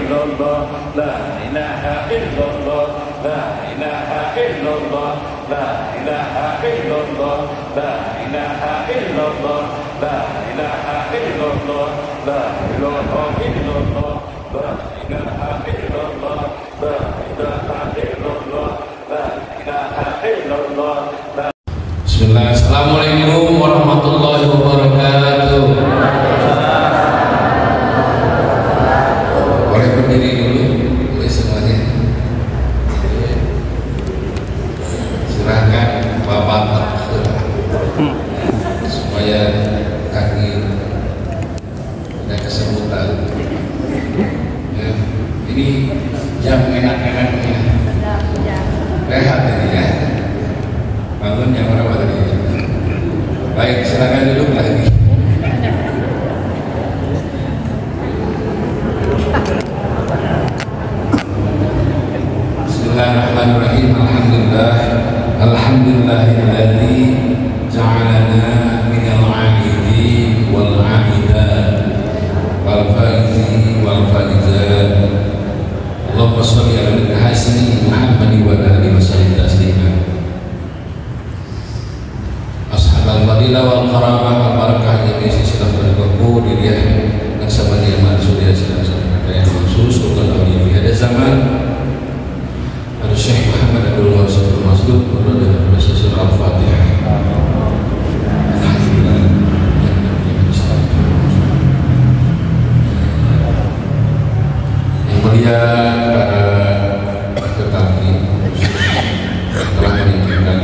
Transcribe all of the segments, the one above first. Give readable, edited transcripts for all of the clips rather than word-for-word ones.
illallah, la ilaha illallah, la ilaha illallah, la ilaha illallah, la ilaha illallah, la ilaha illallah, la ilaha illallah, la ilaha illallah, la ilaha illallah, la ilaha illallah. Bismillah. Assalamualaikum warahmatullahi wabarakatuh. Boleh berdiri dulu, boleh semuanya. Silakan Bapak supaya kaki ada kesemutan. Ya, ini jam enak-enaknya. Rehat ini ya. Bangun yang berapa tadi? Baik, silakan duduk lagi. Bismillahirrahmanirrahim. Alhamdulillah, alhamdulillahilladzi ja'alana minal 'abidin wal 'abidat wal faizin wal faizat. Allahumma shalli ala Hasan Muhammad wa ala alihi wasallam taslima. Al-Fadilah wal karamah wal barakah yang diisi silah berlaku diriah dan sama dia manusia silah yang khusus untuk awliya fi hada zaman ada Syekh Muhammad Abdul Wasil Masdud dengan Rasul Al-Fatihah. Yang mulia para tetapi telah meninggalkan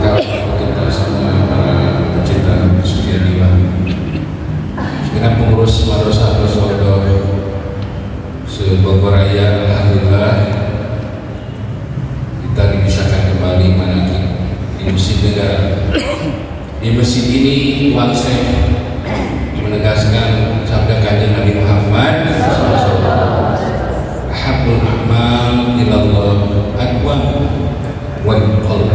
Allah kita semua para pecinta kesucian iman, segenap pengurus madrasah Rasulullah se-Bogor Raya. Alhamdulillah kita dibisahkan kembali manakib di masjid negara. Di masjid ini Tuhan saya menegaskan sabda kanjeng Nabi Muhammad Ahabbul a'mal ilallah aqwam wa qalb.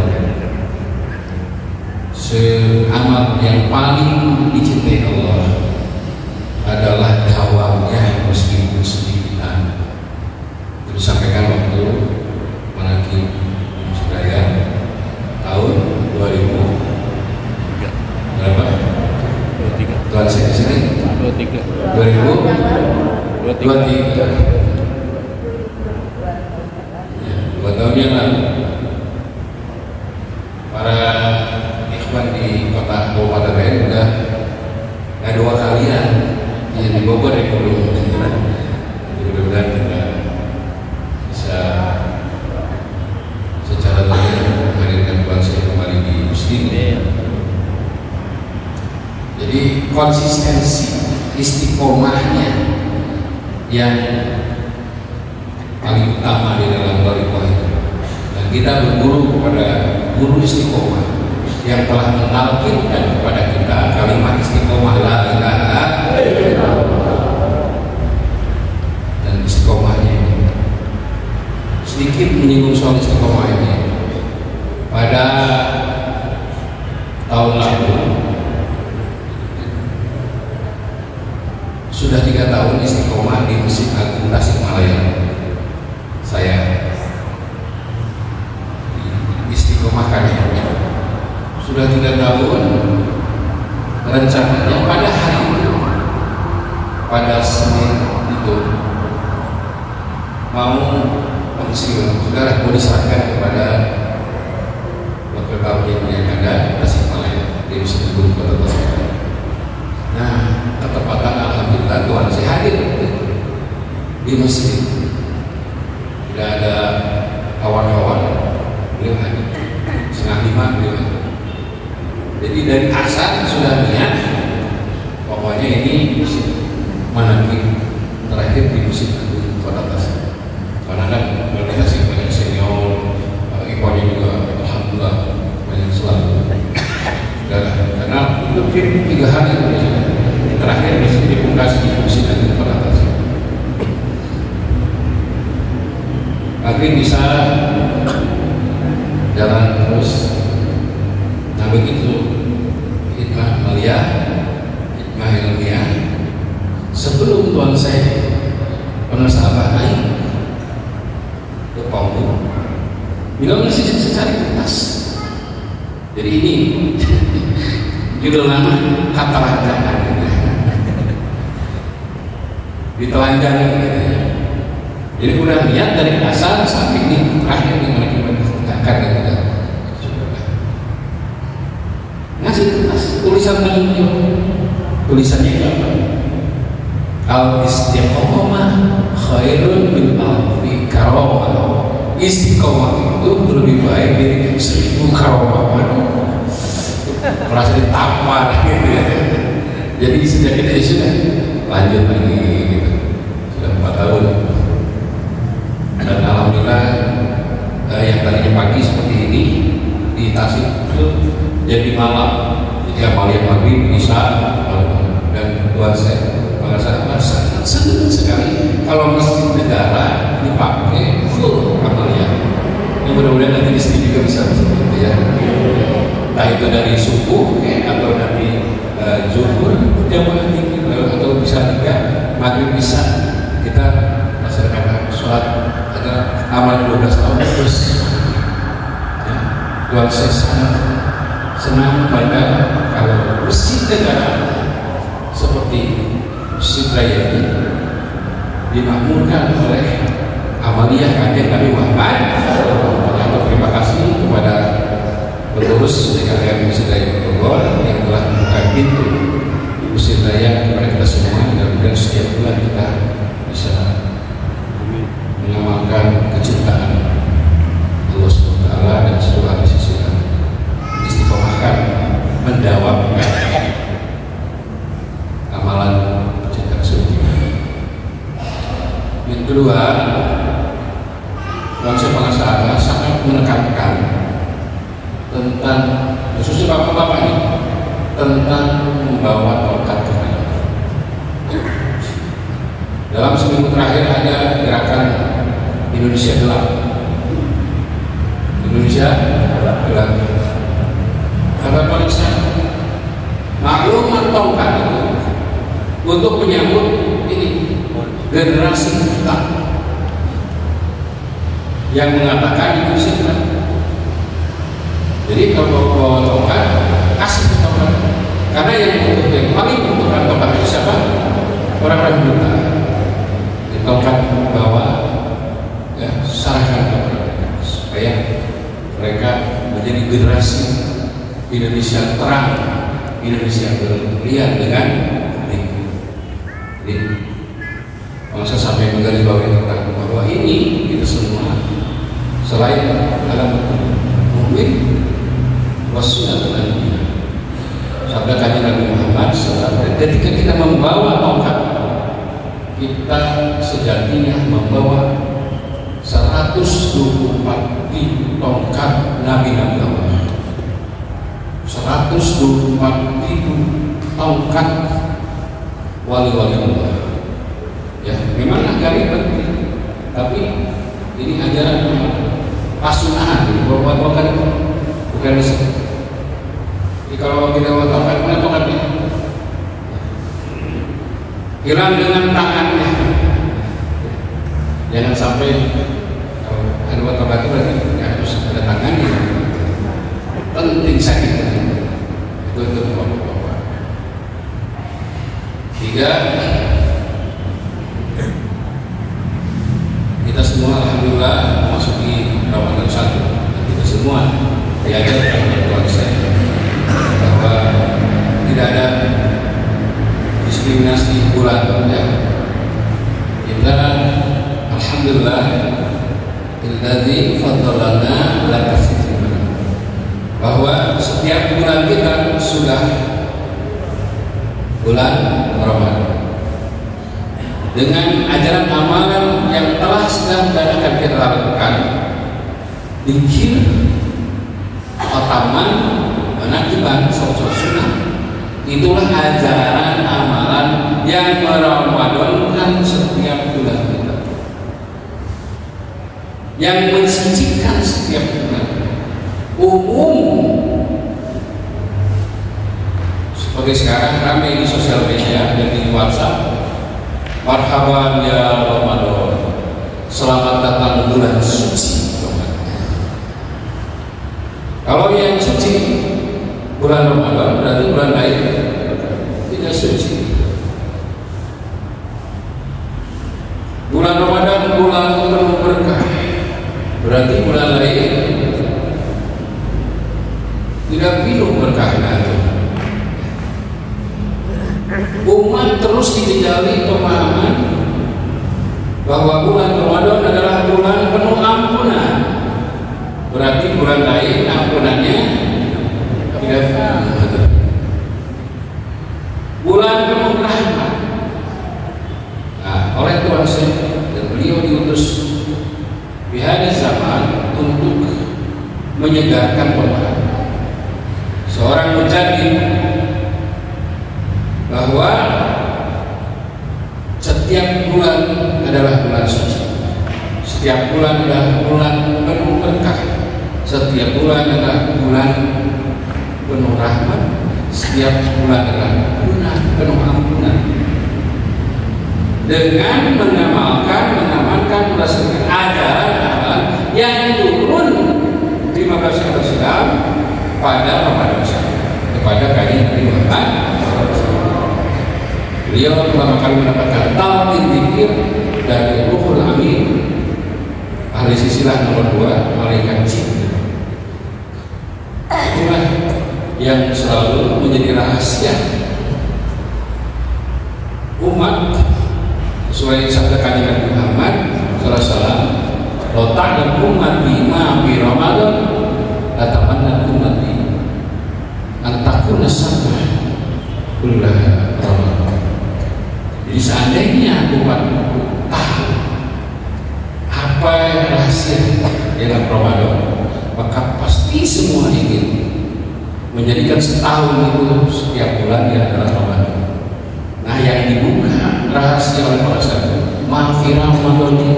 Amal yang paling dicintai Allah adalah dawamnya meskipun sedikit. Itu disampaikan waktu menanti Surabaya tahun 2000 berapa? 23. Tuan saya di sini 23. 2023. Ya, 2 tahun yang lalu para di kota Kabupaten lain udah nggak 2 kalian yang di Bogor ya dulu. Mudah-mudahan kita bisa secara langsung menghadirkan bangsa kembali di muslim. Jadi konsistensi istiqomahnya yang paling utama di dalam thariqah itu. Dan kita berguru kepada guru istiqomah yang telah mentalkinkan kepada kita kalimat istiqomah la ilaha illallah. Dan istiqomahnya ini sedikit menyinggung soal istiqomah ini. Pada tahun lalu sudah 3 tahun istiqomah di Masjid Agung Tasikmalaya. Saya istiqomahkan sudah 3 tahun. Rencananya pada hari itu, pada Senin itu mau pensiun, saudara mau diserahkan kepada wakil kabinet yang ada Tasikmalaya di Masjid Agung Kota Tasikmalaya. Nah, ketepatan alhamdulillah Tuhan saya hadir di masjid. Tidak ada kawan-kawan, beliau hadir. 4:30 beliau hadir. Jadi dari asal sudah niat, pokoknya ini manakib terakhir di Masjid Agung Kota Tasik. Karena kan organisasi banyak senior, ikhwannya juga alhamdulillah banyak selalu. Karena itu 3 hari terakhir di pungkas di Masjid Agung Kota Tasik. Akhirnya bisa jalan terus. Nah begitu kita melihat Nah ilmiah sebelum tuan saya penasaran naik ke panggung, bilang masih cari kertas. Jadi ini judul nama kata lanjangan, ditelanjang gitu ya. Jadi udah lihat dari asal sampai ini terakhir yang lagi menceritakan gitu. Ngasih kertas tulisan lagi, tulisannya apa? Al-istiqomah khairun min alfi karamah. Istiqomah itu lebih baik dari 1000 karamah. Merasa ditampar gitu ya. Jadi sejak itu ya sudah lanjut lagi gitu. Sudah 4 tahun. Dan alhamdulillah yang tadinya pagi seperti ini di Tasik itu jadi malam. Jadi amalia pagi bisa dan tuan saya sangat senang sekali kalau masjid negara dipakai full amalia. Ini mudah-mudahan nanti di sini juga bisa seperti itu ya. Entah itu dari subuh atau dari zuhur jamaah tinggi atau bisa juga maghrib bisa kita laksanakan sholat ada amal 12 tahun terus. Ya, Tuhan saya sangat senang pada kalau masjid negara seperti Masjid Raya ini dimakmurkan oleh Amalia Kanjeng Nabi Muhammad. Terima kasih kepada pengurus DKM Masjid Raya Bogor yang telah membuka pintu Masjid Raya kepada kita semua. Mudah-mudahan setiap bulan kita bisa mengamalkan kecintaan Allah SWT dan seluruh ahli sisilah, istiqomahkan, mendawamkan amalan cinta suci. Yang kedua, konsep pengasahan sangat menekankan tentang khususnya bapak-bapak ini tentang membawa tongkat ke mana. Dalam seminggu terakhir ada gerakan Indonesia Gelap. Indonesia Gelap. Harapan saya maklumat tongkat itu untuk menyambut ini generasi kita yang mengatakan Indonesia Gelap. Jadi kalau bawa tongkat kasih tongkat, karena yang paling membutuhkan tongkat itu siapa? Orang-orang buta. Tongkat bawa ya, serahkan kepada mereka supaya mereka menjadi generasi Indonesia terang, Indonesia berlian dengan lingkungan. Jadi bangsa sampai menggarisbawahi tentang bahwa ini kita semua selain dalam mukmin wasunnah Nabi sabda kanjeng Nabi Muhammad SAW, ketika kita membawa tongkat kita sejatinya membawa 124.000 tongkat Nabi-Nabi Allah, 124.000 tongkat wali-wali Allah. Ya, memang agak ribet, tapi ini ajaran pasunahan, bukan di sini. Jadi kalau kita mau tongkat, mana tongkatnya? Hilang dengan tangannya. Jangan sampai kalau ada tongkat itu berarti harus ada tangannya. Penting sakit itu untuk bapak-bapak. 3, kita semua alhamdulillah memasuki Ramadan 1. Kita semua diajarkan oleh Tuhan saya bahwa tidak ada diskriminasi bulan ya. Kita alhamdulillah alladzi faddalana ala katsirin, bahwa setiap bulan kita sudah bulan Ramadan dengan ajaran amalan yang telah sedang dan akan kita lakukan. Dikir otaman menakiban sholat sunnah, itulah ajaran amalan yang meramadankan setiap bulan kita, yang mensucikan setiap bulan umum. Seperti sekarang ramai di sosial media dan di WhatsApp, marhaban ya Ramadan, selamat datang bulan suci Ramadan. Kalau yang suci bulan Ramadan berarti bulan lain tidak suci. Bulan Ramadan bulan penuh berkah, berarti bulan lain tidak penuh berkahnya. Umat terus dikejali pemahaman bahwa bulan Ramadan adalah bulan penuh ampunan, berarti bulan lain ampunannya tidak penuh. Bulan penuh rahmat. Nah, oleh Tuhan dan beliau diutus di hari zaman untuk menyegarkan pemahaman seorang mujahid bahwa setiap bulan adalah bulan suci, setiap bulan adalah bulan penuh berkah, setiap bulan adalah bulan penuh rahmat, setiap bulan adalah bulan penuh ampunan. Dengan mengamalkan berdasarkan ajaran yang turun di 15 abad silam pada Ramadan kepada kajian Nabi Muhammad. Beliau pertama kali mendapatkan talqin dzikir dari Ruhul Amin, ahli silsilah nomor 2, malaikat Jibril. Itulah yang selalu menjadi rahasia umat sesuai sabda kanjeng Nabi Muhammad sallallahu alaihi wasallam, "Lo ta'lam ummati ma fi Ramadan, la tamanna ummati an takuna sabah kullaha Ramadan." Jadi seandainya umat tahu apa rahasia dalam Ramadan, maka pasti semua ingin menjadikan setahun itu setiap bulan yang adalah Ramadan. Nah, yang dibuka rahasia oleh para sahabat maghfirah Ramadan.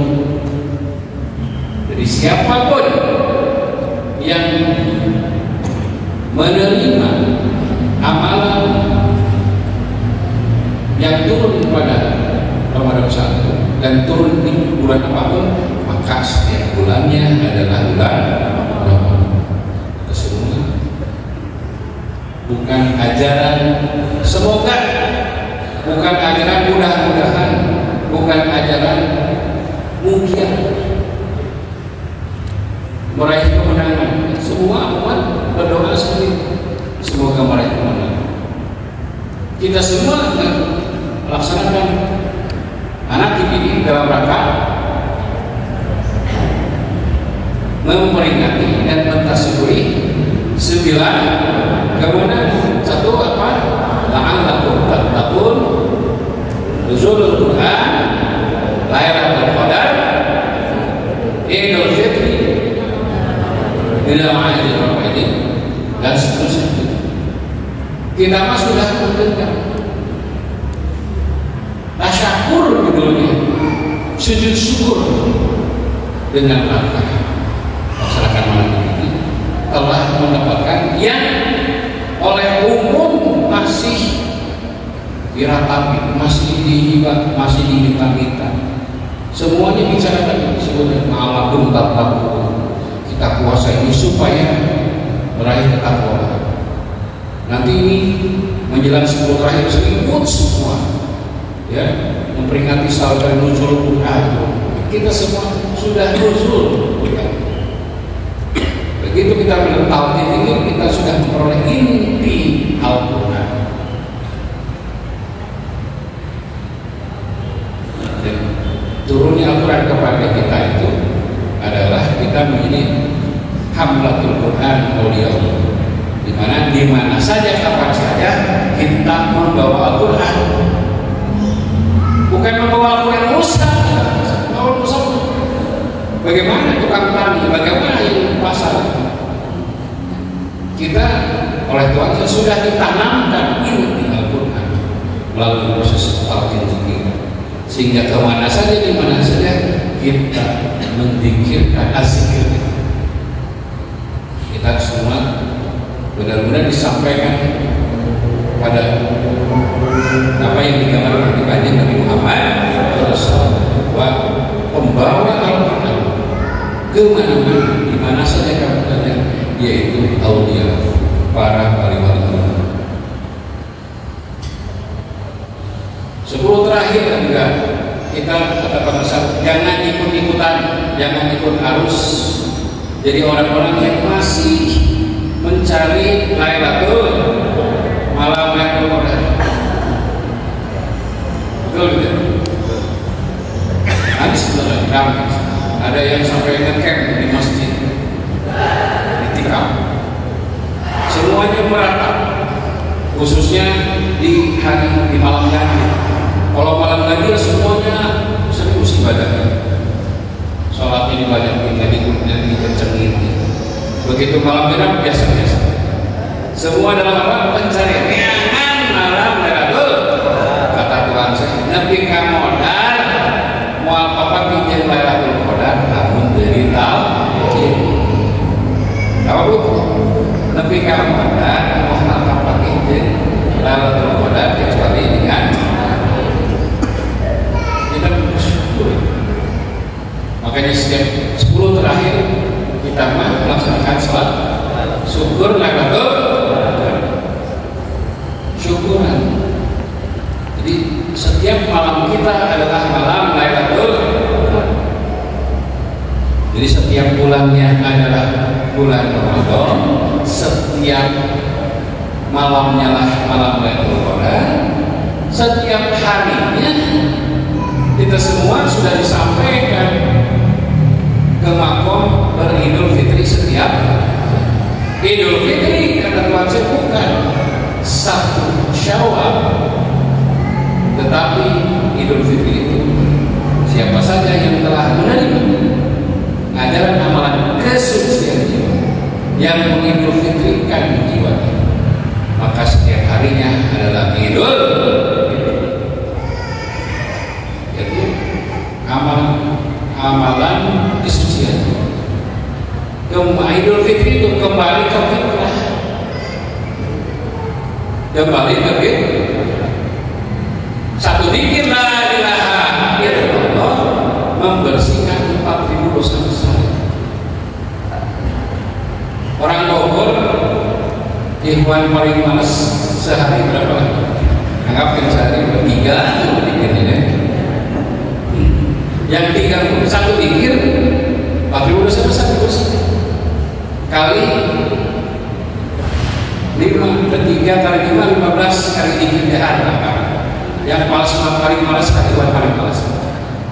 Jadi siapapun yang menerima amalan yang turun pada Ramadan 1 dan turun di bulan apapun, maka setiap bulannya adalah bulan Ramadan. Kita semua bukan ajaran semoga, bukan ajaran mudah-mudahan, bukan ajaran mungkin meraih kemenangan. Semua umat berdoa seperti itu, semoga meraih kemenangan. Kita semua melaksanakan anak dididik dalam rangka memperingati dan mentasyukuri 9 kemenangan. Satu apa? La'allakum tattaqun, nuzulul Quran, Lailatul Qadar, Idul Fitri, Idul Aidil, dan seterusnya. Kita mah sudah mendengar tasyakur judulnya, sujud syukur dengan langkah masyarakat malam ini telah mendapatkan yang oleh umum masih diratapi, masih dihibah, masih diminta-minta. Semuanya bicarakan sebenarnya ma'alakum tattaqun. Kita puasa ini supaya meraih ketakwaan. Nanti ini menjelang 10 terakhir selimut semua, ya, memperingati salat nuzul Quran. Kita semua sudah nuzul Quran. Begitu kita menentang ini, kita sudah memperoleh inti Al-Quran. Dan turunnya Al-Quran kepada kita itu adalah kita menjadi hamlatul Quran awliyaullah, di mana saja kapan saja kita membawa Al-Quran, bukan membawa Al-Quran rusak. Kalau rusak, bagaimana tukang tani, bagaimana yang pasar? Kita oleh Tuhan sudah ditanamkan inti Al-Quran melalui proses talqin dzikir, sehingga kemana saja, di mana saja kita menzikirkan azikir. Kita semua benar-benar disampaikan kepada apa yang digambarkan di kajian Nabi Muhammad bahwa pembawa Al-Quran kemana-mana, di mana saja kamu tanya, yaitu aulia, para wali-wali Allah. 10 terakhir juga kita kata pesan, jangan ikut-ikutan, jangan ikut arus. Jadi orang-orang yang masih mencari Lailatul malam Lailatul Qadar. Betul tidak? Nanti sebenarnya ada yang sampai ngecamp di masjid, ditikam. Semuanya merata, khususnya di malam ganjil. Kalau malam ganjil semuanya serius ibadahnya. Sholatnya dibanyakin, dikencengin. Begitu malam genap biasa-biasa. Semua dalam apa? Pencarian. Jangan malam Lailatul kata Tuhan saya. Nabi kamodar mau apa pinjam Lailatul Qadar, namun dari tahu. Apa bu? Nabi kamodar mau apa pinjam Lailatul Qadar kecuali dengan kita bersyukur. Makanya setiap 10 terakhir kita melaksanakan sholat syukur Lailatul Qadar. Syukuran. Jadi setiap malam kita adalah malam Lailatul Qadar. Jadi setiap bulannya adalah bulan Ramadan, setiap malamnya lah malam Lailatul Qadar. Setiap harinya kita semua sudah disampaikan ke makom beridul fitri setiap Idul Fitri kata Tuhan saya bukan 1 Syawal, tetapi Idul Fitri itu siapa saja yang telah menerima ajaran amalan kesucian jiwa yang mengidul fitrikan jiwa, maka setiap harinya adalah Idul Fitri, yaitu amalan kesucian. Idul Fitri itu kembali ke fitrah, kembali ke fitrah. Satu zikir la ilaha illallah membersihkan 4.000 dosa besar. Orang Bogor ikhwan paling malas sehari berapa lagi? Anggapkan sehari bertiga zikirnya. Yang 31 zikir 40 dosa besar dibersihkan. Kali 3 kali 5 15 kali zikir jahat. Yang paling malas ikhwan paling malas.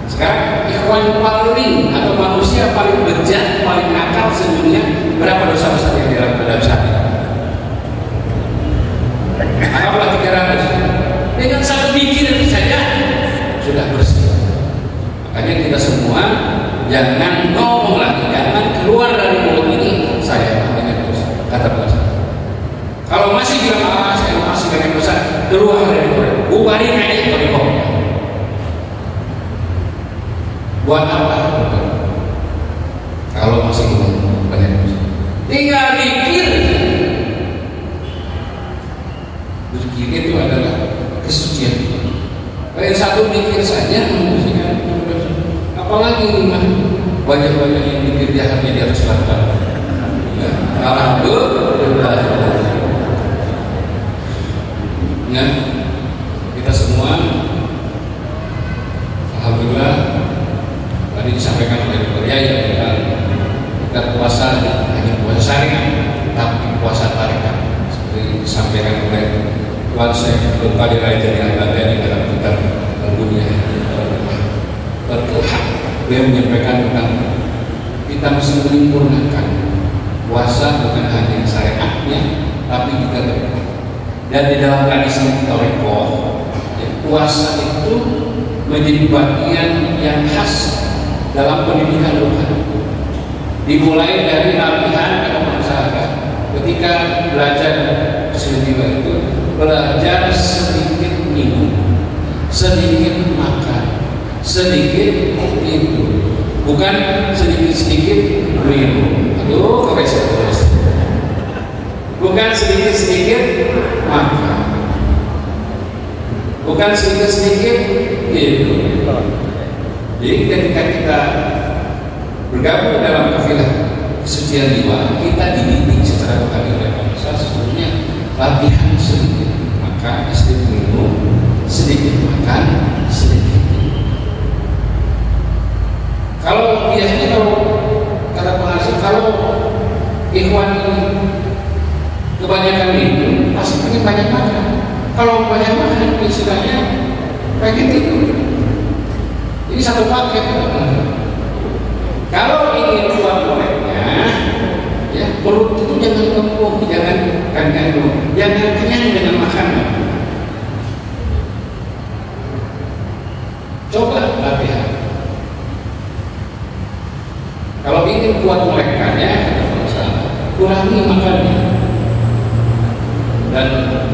Sekarang ikhwan paling atau manusia paling bejat, paling nakal sedunia, berapa dosa besar yang dalam sehari? Anggaplah 300. Dengan satu zikir saja sudah bersih. Makanya kita semua jangan ngomong lagi, jangan keluar dari mulut ini saya banyak dosa. Kata dosa. Kalau masih bilang saya masih banyak dosa, keluar dari mulut. Bubarin aja dari kok. Buat apa? Kalau masih banyak dosa, tinggal pikir. Berpikir itu adalah kesucian. Kayak satu pikir saja membersihkan dosa. Apalagi banyak-banyak yang pikir jahatnya di atas lantai. Alhamdulillah. Ya, kita semua alhamdulillah tadi disampaikan oleh Dr. Yaya kita puasa hanya puasa syariat tapi puasa tarekat seperti disampaikan oleh Tuan Syekh Abdul Qadir Al-Jani Al-Baghdadi dalam kitab Al-Bunyah. Beliau menyampaikan tentang kita mesti menyempurnakan puasa bukan hanya syariatnya tapi juga tarekat. Dan di dalam tradisi Torikoh, puasa itu menjadi bagian yang khas dalam pendidikan rohani. Dimulai dari latihan atau masyarakat. Ketika belajar sendiri itu, belajar sedikit minum, sedikit makan, sedikit itu, bukan sedikit-sedikit minum. Aduh, kebiasaan. Bukan sedikit-sedikit makan, bukan sedikit-sedikit gitu. Jadi ketika kita bergabung dalam kafilah kesucian jiwa, kita dididik secara rohani oleh bangsa. Sebetulnya latihan sedikit makan, sedikit minum, sedikit makan, sedikit minum. Kalau biasanya kalau kata pengasuh, kalau ikhwan kebanyakan minum pasti pengen banyak makan. Kalau banyak makan istilahnya pengen tidur. Ini satu paket. Kalau ingin kuat meleknya, ya perut itu jangan kembung, jangan kenyang dengan makanan. Coba latihan. Kalau ingin kuat meleknya, kurangi makannya. Dan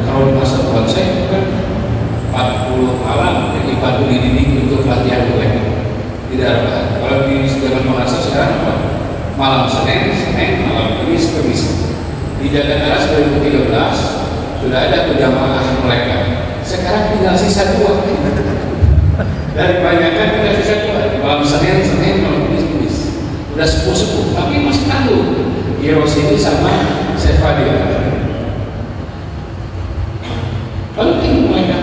kalau di masa Tuhan saya kan 40 malam, jadi 40 dididik untuk latihan melek. Tidak ada. Kalau di zaman pengasas sekarang apa? Malam Senin, malam Kamis. Di Jakarta 2013 sudah ada berjamaah mereka. Sekarang tinggal sisa 2. Dari kebanyakan tinggal sisa 2. Malam Senin, malam Kamis. Sudah sepuh-sepuh, tapi masih tangguh. Heroes ini sama Sefadia. Penting mereka.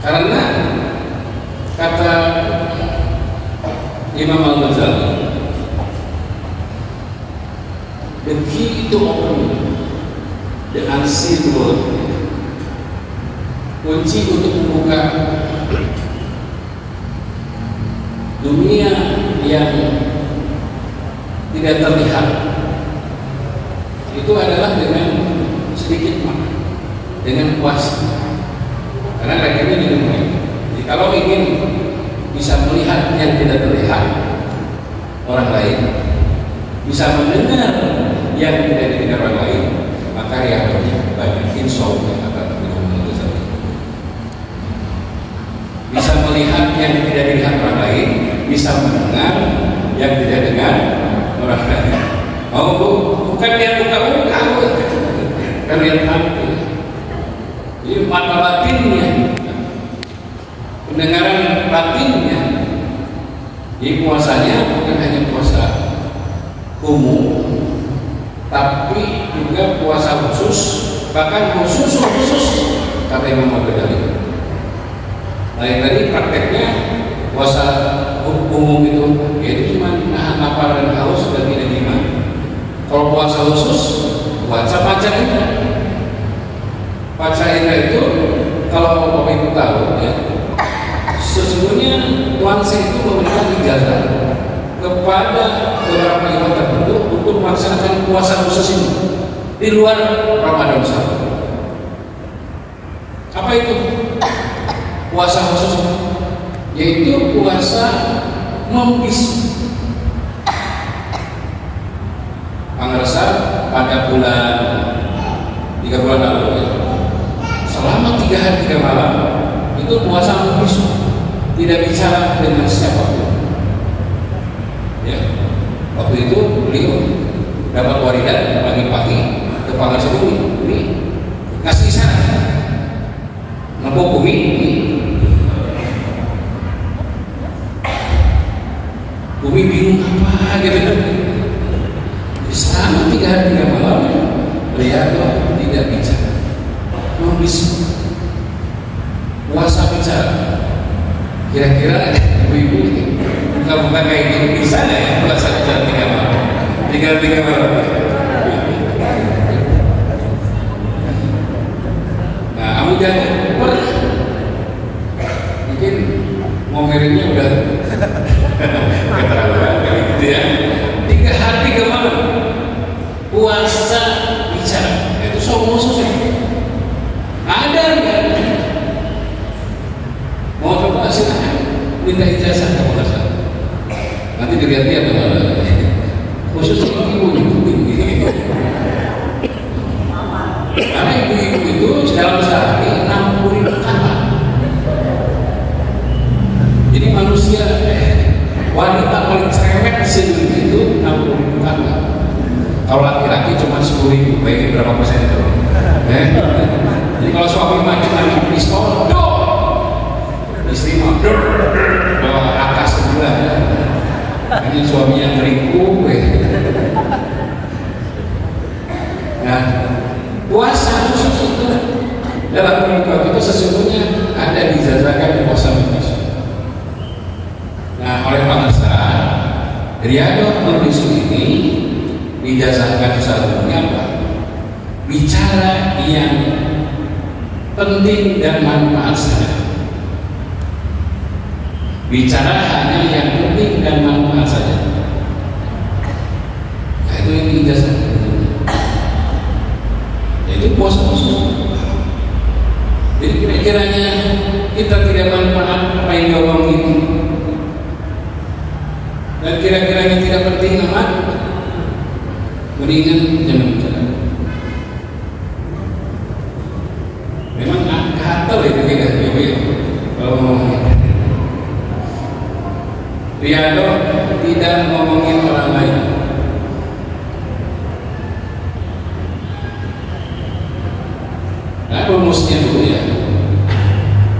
Karena kata Imam Al-Ghazali, the key to open the unseen world, kunci untuk membuka dunia yang tidak terlihat itu adalah dengan sedikit makan, dengan puasa. Karena rekennya juga mulai. Jadi kalau ingin bisa melihat yang tidak terlihat orang lain, bisa mendengar yang tidak didengar orang lain, maka realnya banyakin show yang akan menjadi. Bisa melihat yang tidak dilihat orang lain, bisa mendengar yang tidak dengar orang lain. Oh bu, bukan lihat muka, kan lihat hati. Jadi mata batinnya, pendengaran batinnya. Jadi puasanya bukan hanya puasa umum, tapi juga puasa khusus, bahkan khusus kata Imam Al-Ghazali. Nah yang tadi prakteknya puasa umum itu, yaitu cuma nahan lapar dan haus dan tidak iman. Kalau puasa khusus, puasa panca indra. Panca indra itu, kalau Bapak Ibu tahu ya, sesungguhnya Tuhan itu memberikan ijazah kepada beberapa ibadah tertentu untuk melaksanakan puasa khusus ini di luar Ramadan saja. Apa itu puasa khusus? Yaitu puasa membisu. Pangersa pada bulan 3 bulan lalu ya, selama 3 hari 3 malam itu puasa membisu, tidak bicara dengan siapapun. Ya, waktu itu beliau dapat waridan pagi-pagi ke Pangersa ini kasih isyarat ngepuk bumi bingung apa gitu. Selama 3 hari 3 malam beliau tidak bicara, membisu. Puasa bicara. Kira-kira ibu-ibu bukan kayak gini bisa nggak ya puasa bicara 3 malam? 3 malam. Nah, kamu jangan pernah. Mungkin momennya udah keterlaluan kali gitu ya. 3 hari 3 malam puasa bicara. Itu soal khusus ya. Ada nggak? Mau coba silahkan minta ijazah ke puasa. Nanti dilihat-lihat khusus ibu-ibu itu. Karena ibu-ibu itu dalam sehari 60.000 kata. Jadi manusia wanita paling cerewet sedunia itu 60.000 kata. Kalau laki-laki cuma 10.000, bayangin berapa persen itu? Jadi kalau suami maju ini suaminya ngeriku. Nah, puasa khusus itu dalam kehidupan itu sesungguhnya ada dijazakan di puasa bisu. Nah, oleh bangsa Riyadhah Bisu ini dijazakan satunya apa? Bicara yang penting dan manfaat saja. Bicara hanya yang penting dan manfaat saja. Nah, itu yang dijazakan. Itu puasa khusus. Jadi kira-kiranya kita tidak manfaat apa yang diomongin, dan kira-kiranya tidak penting amat, mendingan jangan bicara. Memang gatal itu kita, kalau ngomongin. Riyadhah tidak ngomongin orang lain. Nah, rumusnya dulu ya.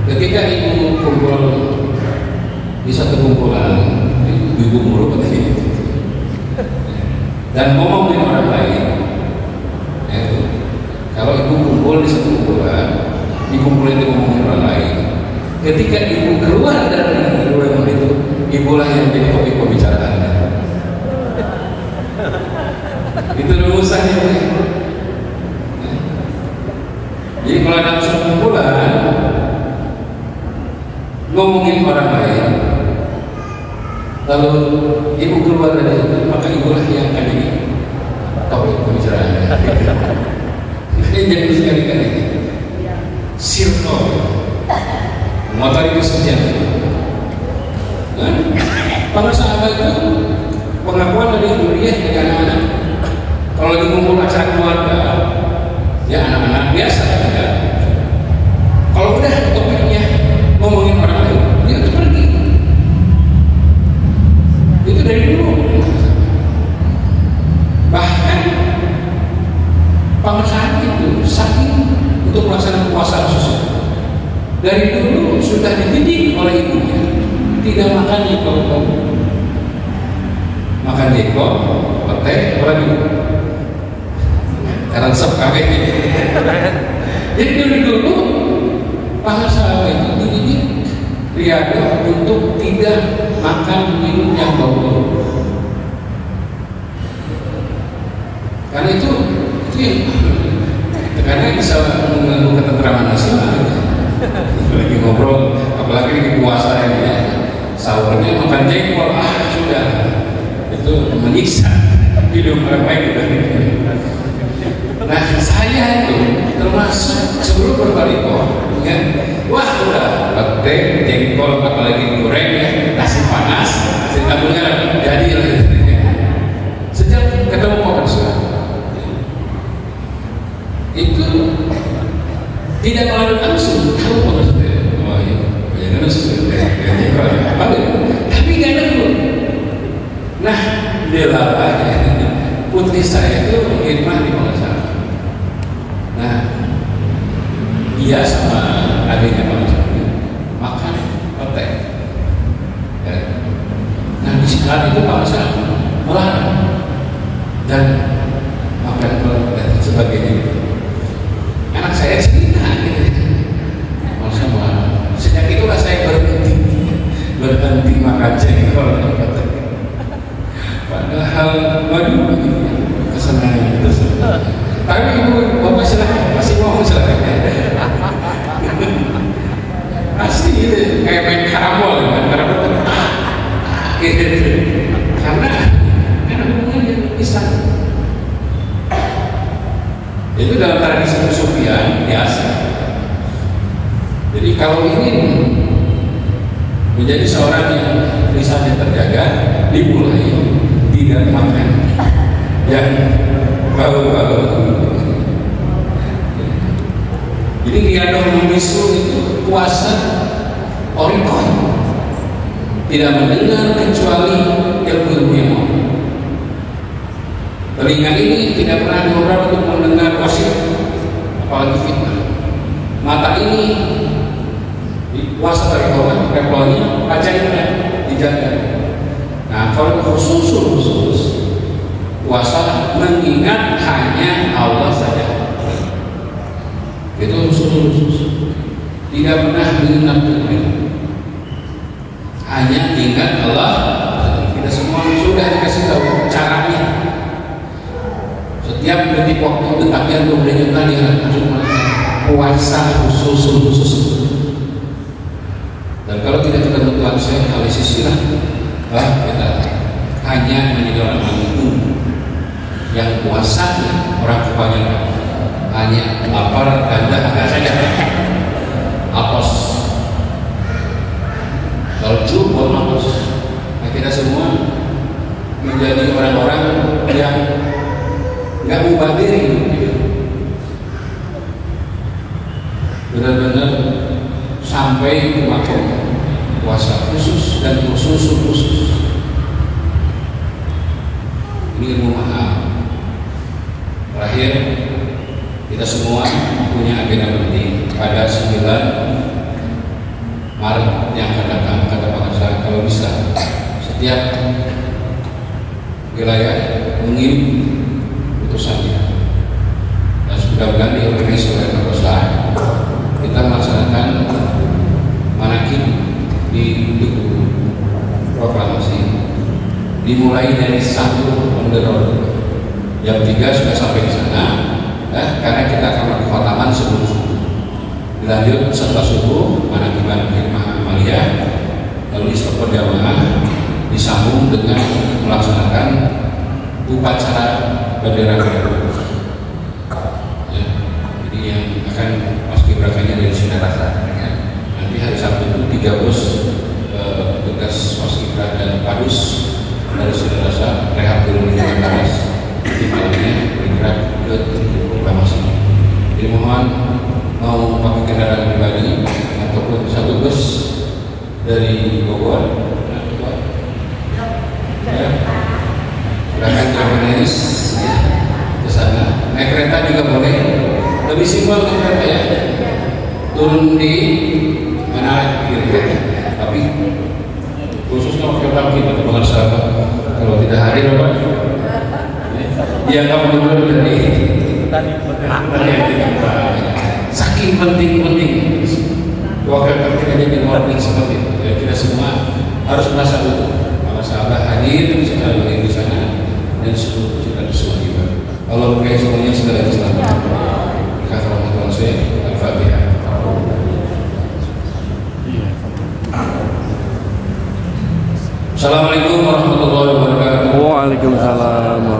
Ketika ibu kumpul di satu kumpulan, ibu mulu katanya, dan ngomongin orang lain, ya, kalau ibu kumpul di satu kumpulan, dikumpulin ngomongin orang lain. Ketika ibu keluar dari ruangan itu, ibulah yang jadi topik pembicaraannya. Itu rumusannya. Jadi kalau dalam suatu kumpulan ngomongin orang lain, lalu ibu keluar dari itu, maka ibulah yang akan jadi topik pembicaraannya. Ini jadi sekali-kali circle motor itu sejati. Para sahabat itu pengakuan dari Nuriyah dari anak-anak. Kalau lagi kumpul acara keluarga, ya anak-anak biasa ya. Kalau udah topiknya ngomongin orang lain, dia harus pergi. Itu dari dulu. Bahkan pengesahan itu saking untuk melaksanakan puasa khusus, dari dulu sudah dididik oleh ibunya tidak makan jengkol, makan jengkol, teh, apa lagi? Karena sop kafe. Jadi dari dulu para sahabat itu dididik Riyadhah untuk tidak makan minum yang bau. Karena itu yang karena bisa mengganggu ketentraman nasional. Lagi ngobrol, apalagi di puasa ini ya, sahurnya makan jengkol, sudah itu menyiksa hidup orang lain gitu. Nah, saya itu termasuk sebelum bertaliko, ya, wah udah pete jengkol apalagi goreng ya, nasi panas, nasi tabur garam, jadi lah. Sejak ketemu Pak Mansur, itu tidak melalui langsung tahu Pak Mansur. Oh iya, jangan langsung jengkol apa gitu, tapi nggak ada dulu. Nah, dia lah putri saya itu khidmah di Malaysia. Nah, dia sama adiknya Malaysia makan pete. Ya. Nah, di sekolah itu Malaysia melarang dan makan pete dan sebagainya. Anak saya cerita gitu. Malaysia melarang. Sejak itulah saya berhenti makan jengkol dan pete. Padahal waduh kesenangan itu. Tapi ibu bapak silahkan, masih mau silahkan. Pasti gitu, kayak main karambol kan, karambol gitu. Karena hubungannya bisa. Itu dalam tradisi kesufian biasa. Jadi kalau ingin menjadi seorang yang lisannya terjaga, dimulai tidak makan yang bau-bau. Jadi Riyadhah Bisu itu puasa orikon, tidak mendengar kecuali ilmu yang mau. Telinga ini tidak pernah diobrol untuk mendengar gosip, apalagi fitnah. Mata ini di puasa orikon, repolnya ajaibnya dijaga. Nah, Nah, kalau khusus puasa mengingat hanya Allah saja. Itu khusus. Tidak pernah mengingat lain. Hanya ingat Allah. Kita semua sudah dikasih tahu caranya. Setiap detik waktu detaknya untuk menunjukkan yang cuma puasa khusus. Dan kalau tidak ketemu Tuhan saya analisis silah, kita hanya menjadi orang mampu yang puasa orang kebanyakan hanya lapar dan dahaga saja. Apos kalau buat apos. Nah, kita semua menjadi orang-orang yang nggak mubazir gitu. Benar-benar sampai ke makom puasa khusus dan khusus. Ini ilmu mahal. Terakhir, kita semua punya agenda penting pada 9 Maret yang akan datang. Kata Pak Ansar, kalau bisa setiap wilayah mengirim putusannya. Dan mudah-mudahan diorganisasi oleh Pak kita melaksanakan manakib di Tugu Proklamasi dimulai dari 1 on the road. Jam 3 sudah sampai di sana, karena kita akan melakukan khataman sebelum subuh. Dilanjut setelah subuh manakib Hikmah Amalia, lalu istiqomah jamaah disambung dengan melaksanakan upacara bendera merah. Jadi yang akan paskibrakanya dari Sinarasa. Nanti hari Sabtu itu 3 bus tugas paskibra dan padus dari Sinarasa rehat dulu di Jakarta. Di malamnya bergerak ke proklamasi. Jadi mohon mau pakai kendaraan pribadi ataupun 1 bus dari Bogor, silakan Jawabanais ke sana. Naik kereta juga boleh. Lebih simpel ke kereta ya. Turun di mana kiri, tapi khususnya waktu kita dengan sahabat. Kalau tidak hadir apa? Dia nggak mundur dari saking penting wakil ketika jadi warning seperti itu. Ya, kita semua harus merasa utuh. Para sahabat hadir secara di sana dan seluruh kita semua juga. Allah berkahi semuanya segala keselamatan. Berkah rahmat Tuhan saya. Al-Fatihah. Assalamualaikum warahmatullahi wabarakatuh. Waalaikumsalam.